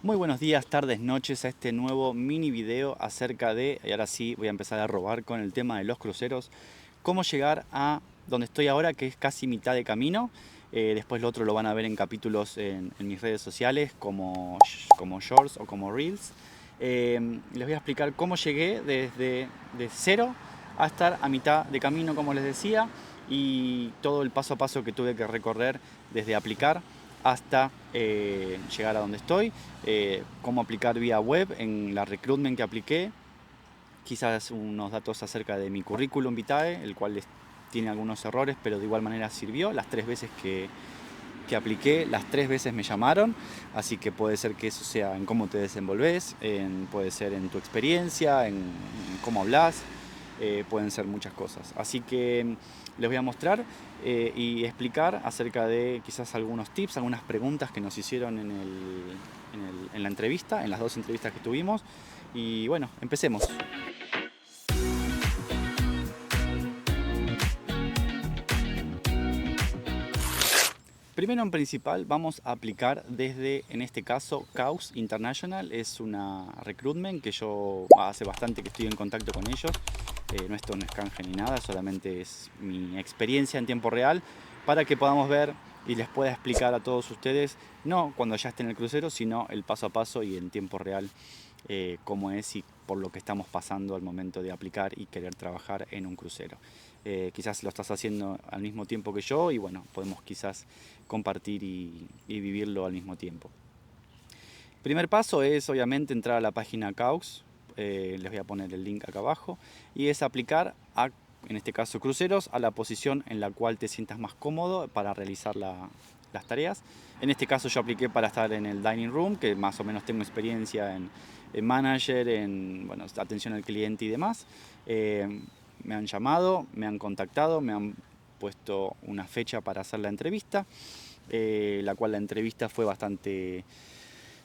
Muy buenos días, tardes, noches a este nuevo mini video acerca de, y ahora sí voy a empezar a robar con el tema de los cruceros, cómo llegar a donde estoy ahora, que es casi mitad de camino. Después lo otro lo van a ver en capítulos en mis redes sociales, como Shorts o como Reels. Les voy a explicar cómo llegué desde de cero a estar a mitad de camino, como les decía, y todo el paso a paso que tuve que recorrer desde aplicar hasta llegar a donde estoy, cómo aplicar vía web en la recruitment que apliqué, quizás unos datos acerca de mi currículum vitae, el cual tiene algunos errores, pero de igual manera sirvió. Las 3 veces que apliqué, las 3 veces me llamaron, así que puede ser que eso sea en cómo te desenvolves, puede ser en tu experiencia, en cómo hablas, pueden ser muchas cosas. Así que les voy a mostrar y explicar acerca de quizás algunos tips, algunas preguntas que nos hicieron en la entrevista, en las 2 entrevistas que tuvimos. Y bueno, empecemos. Primero en principal vamos a aplicar desde, en este caso, Caus International. Es una recruitment que yo hace bastante que estoy en contacto con ellos. Esto no es canje ni nada, solamente es mi experiencia en tiempo real para que podamos ver y les pueda explicar a todos ustedes, no cuando ya esté en el crucero, sino el paso a paso y en tiempo real cómo es y por lo que estamos pasando al momento de aplicar y querer trabajar en un crucero. Quizás lo estás haciendo al mismo tiempo que yo y bueno, podemos quizás compartir y vivirlo al mismo tiempo. Primer paso es obviamente entrar a la página Caux, les voy a poner el link acá abajo, y es aplicar a, en este caso cruceros, a la posición en la cual te sientas más cómodo para realizar las tareas. En este caso yo apliqué para estar en el dining room, que más o menos tengo experiencia en manager, en bueno, atención al cliente y demás. Me han llamado, me han contactado, me han puesto una fecha para hacer la entrevista, la cual la entrevista fue bastante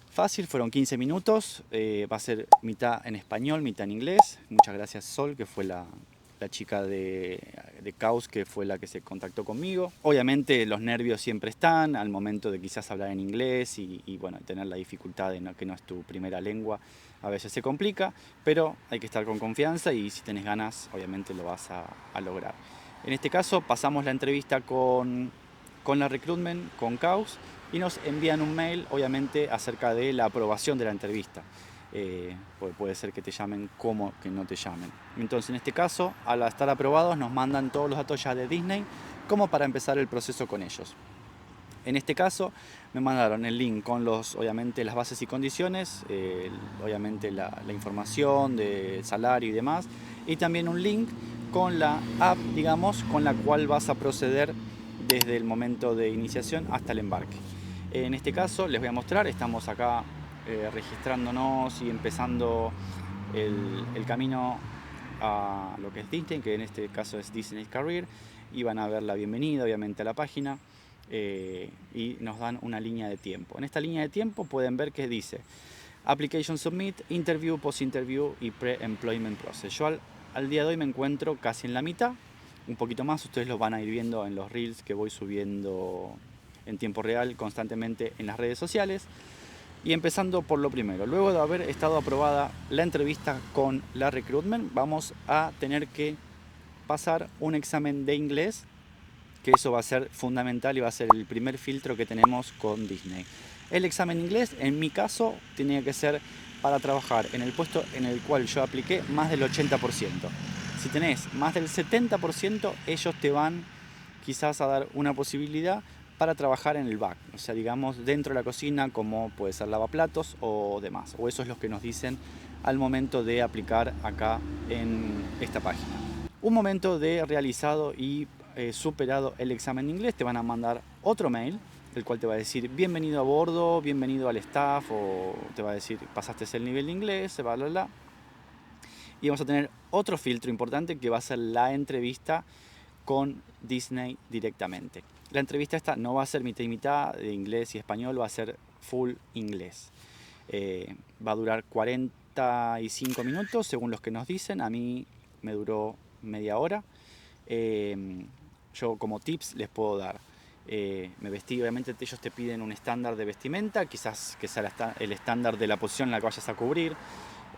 fácil, fueron 15 minutos, va a ser mitad en español, mitad en inglés. Muchas gracias Sol, que fue la chica de Caos, que fue la que se contactó conmigo. Obviamente los nervios siempre están al momento de quizás hablar en inglés y bueno, tener la dificultad de que no es tu primera lengua, a veces se complica, pero hay que estar con confianza y si tenés ganas, obviamente lo vas a lograr. En este caso pasamos la entrevista con la recruitment, con Caos, y nos envían un mail, obviamente, acerca de la aprobación de la entrevista. Puede ser que te llamen como que no te llamen. Entonces, en este caso, al estar aprobados, nos mandan todos los datos ya de Disney como para empezar el proceso con ellos. En este caso, me mandaron el link con obviamente las bases y condiciones, obviamente la información de salario y demás, y también un link con la app, digamos, con la cual vas a proceder desde el momento de iniciación hasta el embarque. En este caso les voy a mostrar, estamos acá registrándonos y empezando el camino a lo que es Disney, que en este caso es Disney Career, y van a ver la bienvenida obviamente a la página y nos dan una línea de tiempo. En esta línea de tiempo pueden ver que dice Application Submit, Interview, Post-Interview y Pre-Employment Process. Yo al día de hoy me encuentro casi en la mitad, un poquito más, ustedes lo van a ir viendo en los reels que voy subiendo en tiempo real constantemente en las redes sociales. Y empezando por lo primero, luego de haber estado aprobada la entrevista con la recruitment, vamos a tener que pasar un examen de inglés, que eso va a ser fundamental y va a ser el primer filtro que tenemos con Disney. El examen de inglés, en mi caso, tenía que ser para trabajar en el puesto en el cual yo apliqué más del 80%. Si tenés más del 70%, ellos te van quizás a dar una posibilidad para trabajar en el back, o sea, digamos, dentro de la cocina, como puede ser lavaplatos o demás. O eso es lo que nos dicen al momento de aplicar acá en esta página. Un momento de realizado y superado el examen de inglés, te van a mandar otro mail, el cual te va a decir bienvenido a bordo, bienvenido al staff, o te va a decir pasaste el nivel de inglés, bla, bla, bla. Y vamos a tener otro filtro importante que va a ser la entrevista con Disney directamente. La entrevista esta no va a ser mitad y mitad de inglés y español, va a ser full inglés. Va a durar 45 minutos según los que nos dicen, a mí me duró media hora. Yo como tips les puedo dar. me vestí. Obviamente ellos te piden un estándar de vestimenta, quizás que sea el estándar de la posición en la que vayas a cubrir,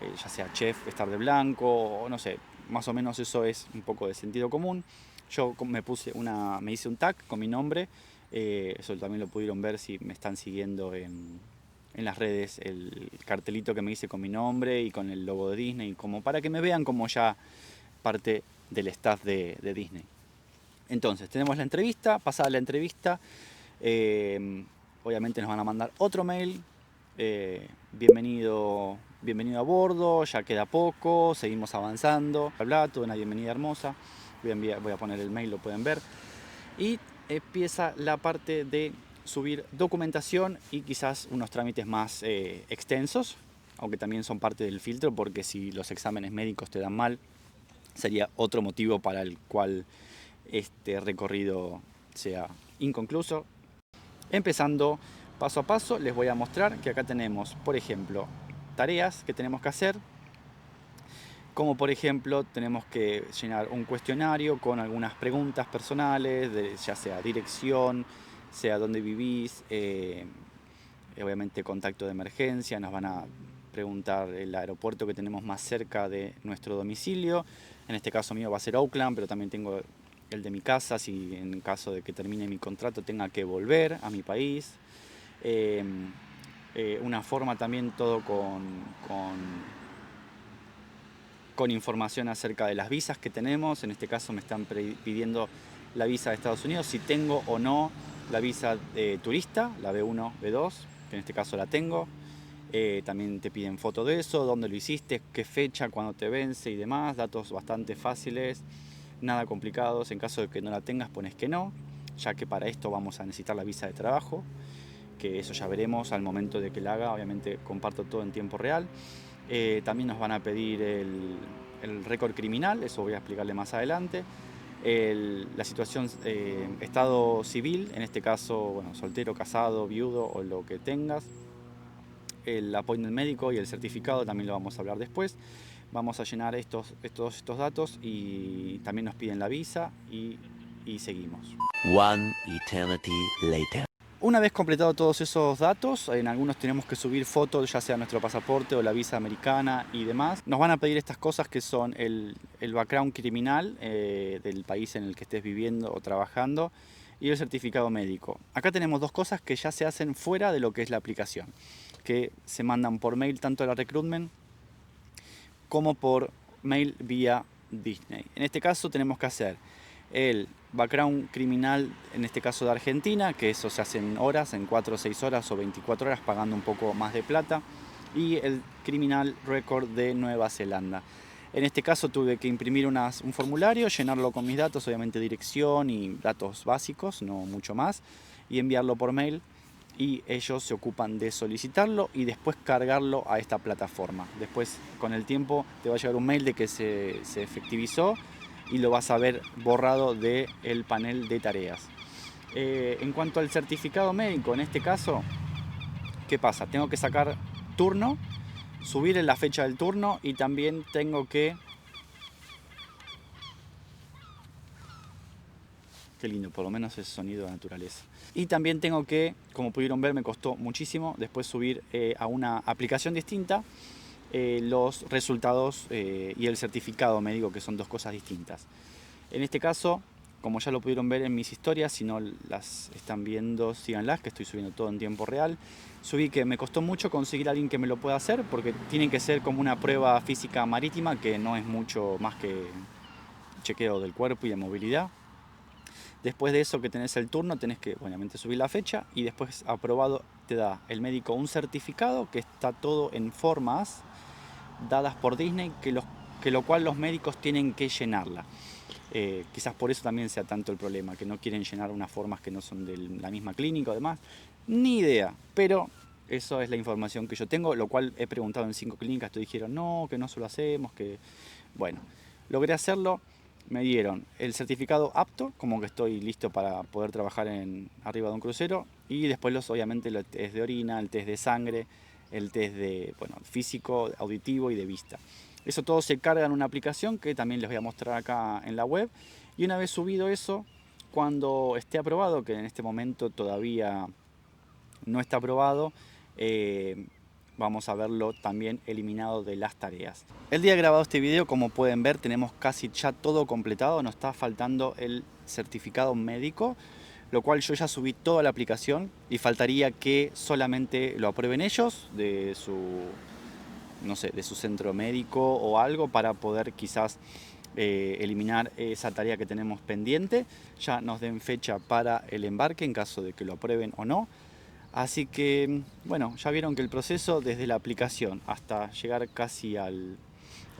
ya sea chef, estar de blanco, o no sé, más o menos eso es un poco de sentido común. Yo me hice un tag con mi nombre, eso también lo pudieron ver si me están siguiendo en las redes, el cartelito que me hice con mi nombre y con el logo de Disney, como para que me vean como ya parte del staff de Disney. Entonces, tenemos la entrevista, pasada la entrevista, obviamente nos van a mandar otro mail, bienvenido a bordo, ya queda poco, seguimos avanzando, bla, toda una bienvenida hermosa, voy a poner el mail, lo pueden ver, y empieza la parte de subir documentación y quizás unos trámites más extensos, aunque también son parte del filtro, porque si los exámenes médicos te dan mal, sería otro motivo para el cual este recorrido sea inconcluso. Empezando paso a paso, les voy a mostrar que acá tenemos, por ejemplo, tareas que tenemos que hacer, como por ejemplo tenemos que llenar un cuestionario con algunas preguntas personales, ya sea dirección, sea dónde vivís, obviamente contacto de emergencia, nos van a preguntar el aeropuerto que tenemos más cerca de nuestro domicilio. En este caso mío va a ser Oakland, pero también tengo el de mi casa, si en caso de que termine mi contrato tenga que volver a mi país. Una forma también todo con información acerca de las visas que tenemos. En este caso me están pidiendo la visa de Estados Unidos, si tengo o no la visa de turista, la B1, B2, que en este caso la tengo. También te piden foto de eso, dónde lo hiciste, qué fecha, cuándo te vence y demás. Datos bastante fáciles, nada complicados. En caso de que no la tengas, pones que no, ya que para esto vamos a necesitar la visa de trabajo, que eso ya veremos al momento de que la haga. Obviamente comparto todo en tiempo real. También nos van a pedir el récord criminal, eso voy a explicarle más adelante. La situación, estado civil, en este caso, bueno, soltero, casado, viudo o lo que tengas. El appointment médico y el certificado también lo vamos a hablar después. Vamos a llenar estos datos y también nos piden la visa y seguimos. One eternity later. Una vez completado todos esos datos, en algunos tenemos que subir fotos, ya sea nuestro pasaporte o la visa americana y demás. Nos van a pedir estas cosas que son el background criminal del país en el que estés viviendo o trabajando y el certificado médico. Acá tenemos dos cosas que ya se hacen fuera de lo que es la aplicación, que se mandan por mail tanto a la recruitment como por mail vía Disney. En este caso tenemos que hacer el background criminal, en este caso de Argentina, que eso se hace en horas, en 4 o 6 horas o 24 horas, pagando un poco más de plata, y el criminal record de Nueva Zelanda. En este caso tuve que imprimir un formulario, llenarlo con mis datos, obviamente dirección y datos básicos, no mucho más, y enviarlo por mail, y ellos se ocupan de solicitarlo y después cargarlo a esta plataforma. Después, con el tiempo, te va a llegar un mail de que se efectivizó y lo vas a ver borrado del panel de tareas. En cuanto al certificado médico, en este caso, ¿qué pasa? Tengo que sacar turno, subir en la fecha del turno y también tengo que... Qué lindo, por lo menos es sonido de naturaleza. Y también tengo que, como pudieron ver, me costó muchísimo después subir a una aplicación distinta los resultados y el certificado médico, que son dos cosas distintas. En este caso, como ya lo pudieron ver en mis historias, si no las están viendo, síganlas, que estoy subiendo todo en tiempo real. Subí que me costó mucho conseguir a alguien que me lo pueda hacer, porque tiene que ser como una prueba física marítima, que no es mucho más que chequeo del cuerpo y de movilidad. Después de eso que tenés el turno, tenés que obviamente subir la fecha y después aprobado te da el médico un certificado que está todo en formas dadas por Disney, que lo cual los médicos tienen que llenarla. Quizás por eso también sea tanto el problema, que no quieren llenar unas formas que no son de la misma clínica o demás. Ni idea, pero eso es la información que yo tengo, lo cual he preguntado en 5 clínicas, te dijeron no, que no se lo hacemos, que... Bueno, logré hacerlo, me dieron el certificado apto, como que estoy listo para poder trabajar arriba de un crucero, y después obviamente el test de orina, el test de sangre, el test de físico, auditivo y de vista. Eso todo se carga en una aplicación que también les voy a mostrar acá en la web. Y una vez subido eso, cuando esté aprobado, que en este momento todavía no está aprobado, vamos a verlo también eliminado de las tareas. El día grabado este video, como pueden ver, tenemos casi ya todo completado, nos está faltando el certificado médico, lo cual yo ya subí toda la aplicación y faltaría que solamente lo aprueben ellos de su, no sé, de su centro médico o algo para poder quizás eliminar esa tarea que tenemos pendiente. Ya nos den fecha para el embarque en caso de que lo aprueben o no. Así que, bueno, ya vieron que el proceso desde la aplicación hasta llegar casi al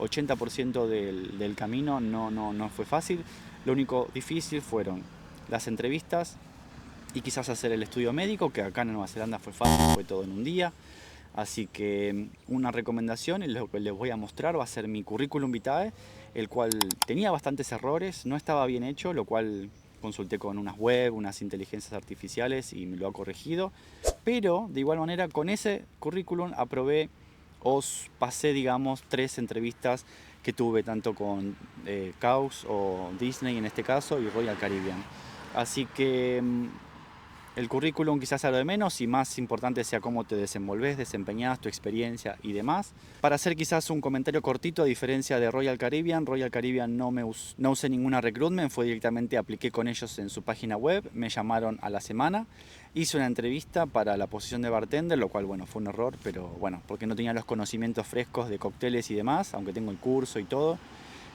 80% del camino no fue fácil. Lo único difícil fueron las entrevistas y quizás hacer el estudio médico, que acá en Nueva Zelanda fue fácil, fue todo en un día. Así que una recomendación, y lo que les voy a mostrar va a ser mi currículum vitae, el cual tenía bastantes errores, no estaba bien hecho, lo cual consulté con unas web, unas inteligencias artificiales y me lo ha corregido. Pero de igual manera con ese currículum aprobé o pasé, digamos, 3 entrevistas que tuve tanto con CAUS o Disney en este caso y Royal Caribbean. Así que el currículum quizás sea lo de menos y más importante sea cómo te desenvolves, desempeñás, tu experiencia y demás. Para hacer quizás un comentario cortito, a diferencia de Royal Caribbean no usé ninguna recruitment, fue directamente apliqué con ellos en su página web, me llamaron a la semana, hice una entrevista para la posición de bartender, lo cual bueno, fue un error, pero bueno, porque no tenía los conocimientos frescos de cócteles y demás, aunque tengo el curso y todo.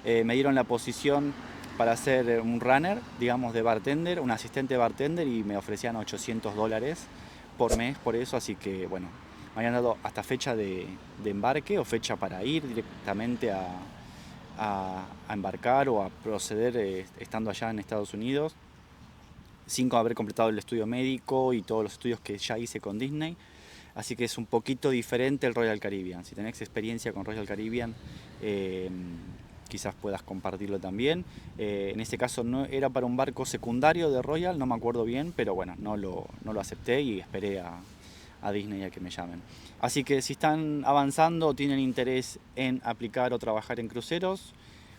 Me dieron la posición para ser un runner, digamos, de bartender, un asistente de bartender, y me ofrecían $800 por mes por eso, así que bueno, me habían dado hasta fecha de embarque o fecha para ir directamente a embarcar o a proceder estando allá en Estados Unidos, sin haber completado el estudio médico y todos los estudios que ya hice con Disney. Así que es un poquito diferente el Royal Caribbean. Si tenés experiencia con Royal Caribbean, quizás puedas compartirlo también. En este caso no era para un barco secundario de Royal, no me acuerdo bien, pero bueno, no lo acepté y esperé a Disney a que me llamen. Así que si están avanzando o tienen interés en aplicar o trabajar en cruceros,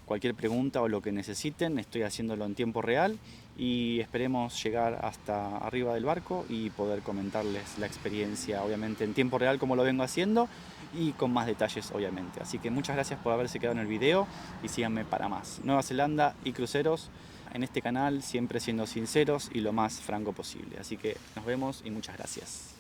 cualquier pregunta o lo que necesiten, estoy haciéndolo en tiempo real y esperemos llegar hasta arriba del barco y poder comentarles la experiencia, obviamente en tiempo real como lo vengo haciendo y con más detalles obviamente. Así que muchas gracias por haberse quedado en el video y síganme para más. Nueva Zelanda y cruceros en este canal, siempre siendo sinceros y lo más franco posible. Así que nos vemos y muchas gracias.